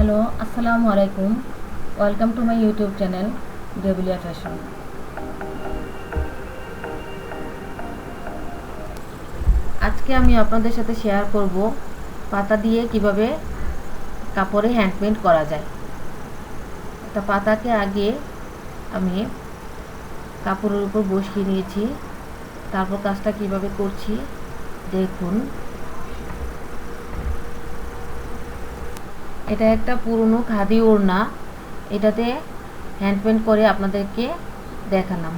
Hello, আসসালামু আলাইকুম। Welcome to my YouTube channel Grevillea fashion. আজকে আমি আপনাদের সাথে শেয়ার করব পাতা দিয়ে কিভাবে কাপড়ে হ্যান্ড পেইন্ট করা যায়। একটা পাতাকে আগে আমি কাপড়ের উপর বসিয়ে নিয়েছি, তারপর কাজটা কিভাবে করছি দেখুন। এটা একটা পুরনো খাদি ওড়না, এটাতে হ্যান্ড পেইন্ট করে আপনাদেরকে দেখালাম।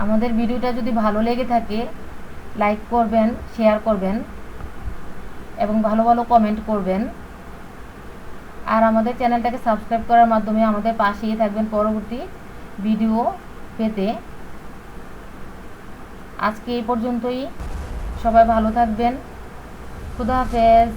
আমাদের ভিডিওটা যদি ভালো লেগে থাকে লাইক করবেন, শেয়ার করবেন এবং ভালো ভালো কমেন্ট করবেন। আর আমাদের চ্যানেলটাকে সাবস্ক্রাইব করার মাধ্যমে আমাদের পাশেই থাকবেন পরবর্তী ভিডিও পেতে। আজকে এই পর্যন্তই, সবাই ভালো থাকবেন। খুদা হাফেজ।